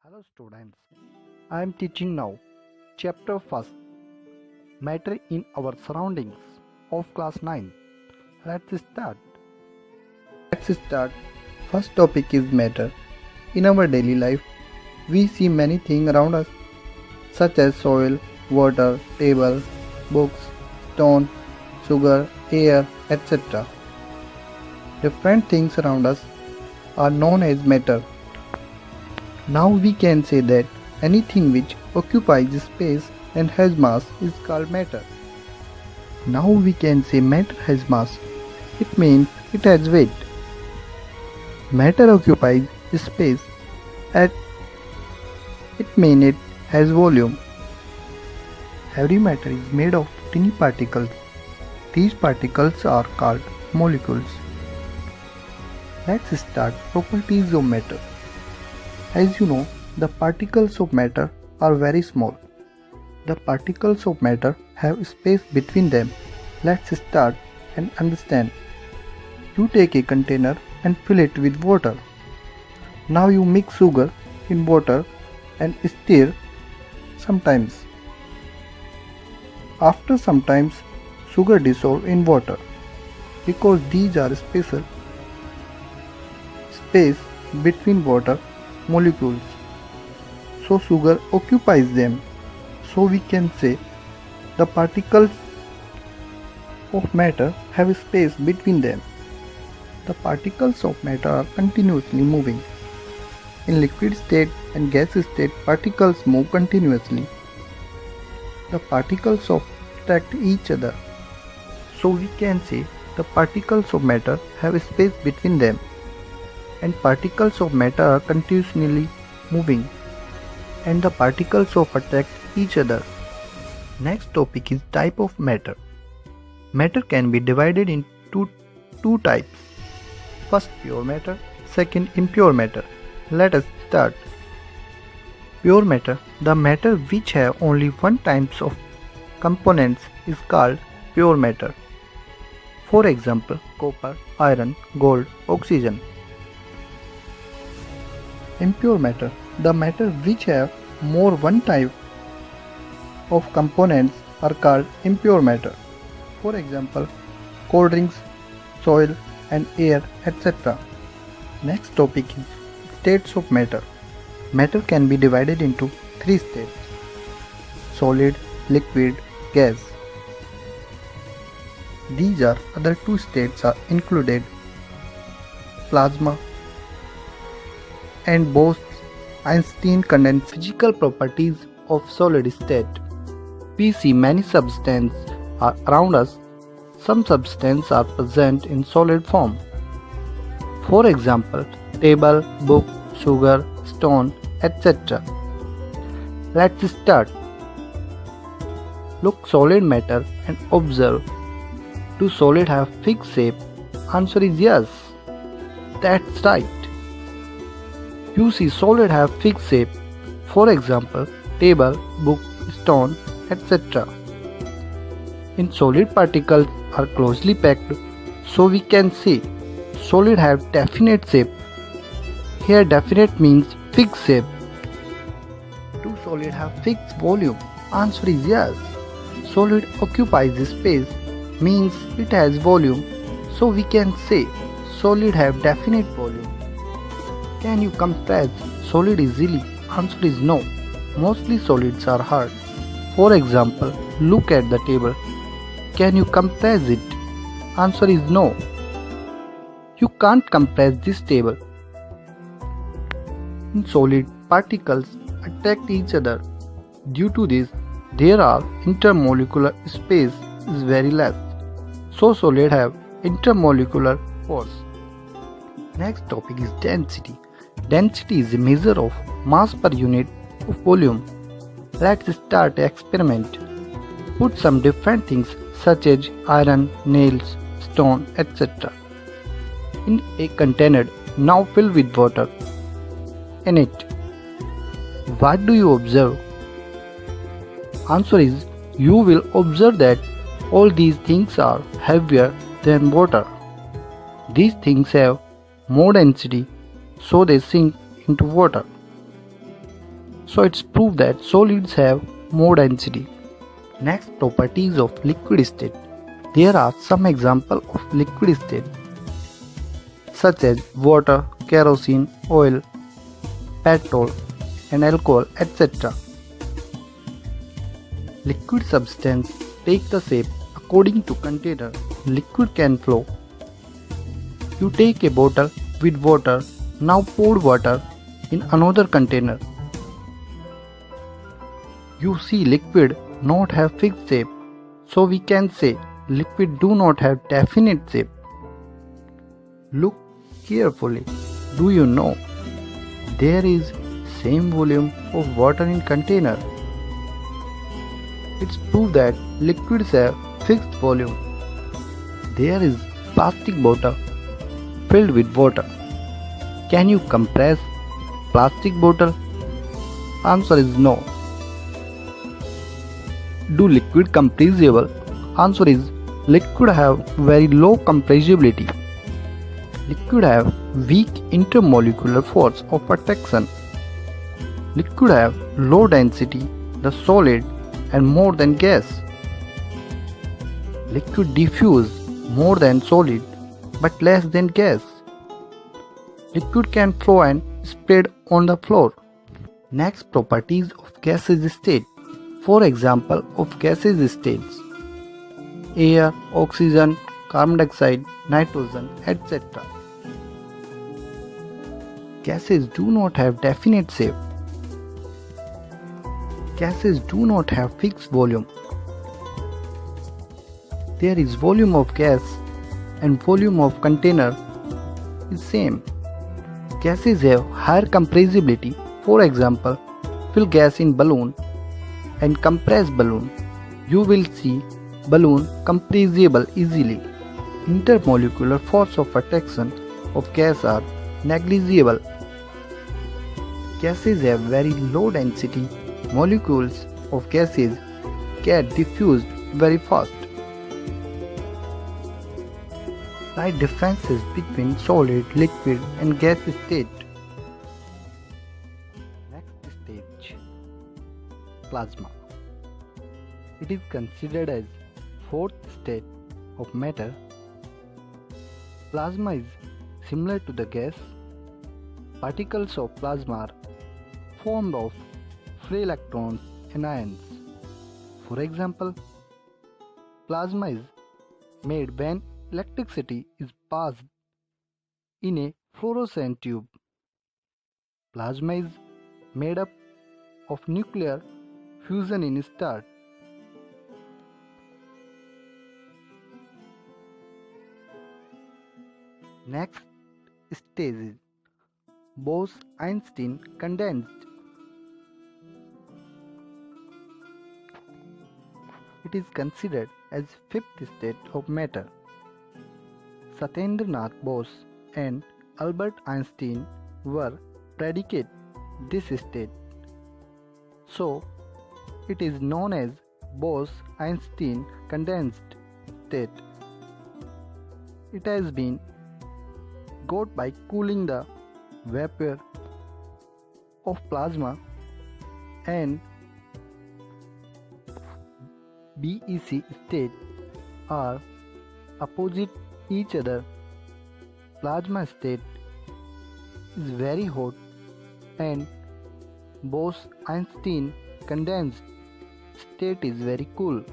Hello students, I am teaching now chapter first matter in our surroundings of class 9. Let's start. Let's start. First topic is matter. In our daily life, we see many things around us such as soil, water, table, books, stone, sugar, air, etc. Different things around us are known as matter. Now we can say that anything which occupies space and has mass is called matter. Now we can say matter has mass. It means it has weight. Matter occupies space and it means it has volume. Every matter is made of tiny particles. These particles are called molecules. Let's start properties of matter. As you know, the particles of matter are very small. The particles of matter have space between them. Let's start and understand. You take a container and fill it with water. Now you mix sugar in water and stir sometimes. After sometimes, sugar dissolves in water because these are special space between water molecules, so sugar occupies them. So we can say the particles of matter have space between them. The particles of matter are continuously moving. In liquid state and gas state, particles move continuously. The particles attract each other. So we can say the particles of matter have space between them. And particles of matter are continuously moving, and the particles of attract each other. Next topic is type of matter. Matter can be divided into two types. First, pure matter. Second, impure matter. Let us start. Pure matter, the matter which have only one type of components, is called pure matter. For example, copper, iron, gold, oxygen. Impure matter, the matter which have more one type of components, are called impure matter. For example, cold drinks, soil and air, etc. Next topic is states of matter. Matter can be divided into three states: solid, liquid, gas. These are other two states are included: plasma and Bose-Einstein condensed. Physical properties of solid state. We see many substances are around us. Some substances are present in solid form. For example, table, book, sugar, stone, etc. Let's start. Look solid matter and observe. Do solid have fixed shape? Answer is yes. That's right. You see solid have fixed shape. For example, table, book, stone, etc. In solid particles are closely packed, so we can say solid have definite shape. Here definite means fixed shape. Do solid have fixed volume? Answer is yes. Solid occupies space, means it has volume, so we can say solid have definite volume. Can you compress solid easily? Answer is no. Mostly solids are hard. For example, look at the table. Can you compress it? Answer is no. You can't compress this table. In solid, particles attract each other. Due to this, there are intermolecular space is very less. So solid have intermolecular force. Next topic is density. Density is a measure of mass per unit of volume. Let's start an experiment. Put some different things such as iron, nails, stone, etc. in a container now filled with water in it. What do you observe? Answer is you will observe that all these things are heavier than water. These things have more density, so they sink into water. So it's proof that solids have more density. Next, properties of liquid state. There are some examples of liquid state such as water, kerosene, oil, petrol and alcohol, etc. Liquid substance take the shape according to container. Liquid can flow. You take a bottle with water, now pour water in another container. You see liquid not have fixed shape, so we can say liquid do not have definite shape. Look carefully. Do you know there is same volume of water in container? It's proof that liquids have fixed volume. There is plastic bottle filled with water. Can you compress plastic bottle? Answer is no. Do liquid compressible? Answer is liquid have very low compressibility. Liquid have weak intermolecular force of attraction. Liquid have low density, the solid, and more than gas. Liquid diffuse more than solid, but less than gas. Liquid can flow and spread on the floor. Next, properties of gaseous state. For example of gaseous states: air, oxygen, carbon dioxide, nitrogen, etc. Gases do not have definite shape. Gases do not have fixed volume. There is volume of gas and volume of container is same. Gases have higher compressibility. For example, fill gas in balloon and compress balloon. You will see balloon compressible easily. Intermolecular force of attraction of gas are negligible. Gases have very low density. Molecules of gases get diffused very fast. Write differences between solid, liquid and gas state. Next stage, plasma. It is considered as fourth state of matter. Plasma is similar to the gas. Particles of plasma are formed of free electrons and ions. For example, plasma is made when electricity is passed in a fluorescent tube. Plasma is made up of nuclear fusion in start. Next stage is Bose-Einstein condensed. It is considered as fifth state of matter. Satyendranath Bose and Albert Einstein were predicate this state. So, it is known as Bose-Einstein condensed state. It has been got by cooling the vapor of plasma and BEC state are opposite each other. Plasma state is very hot and Bose-Einstein condensed state is very cool.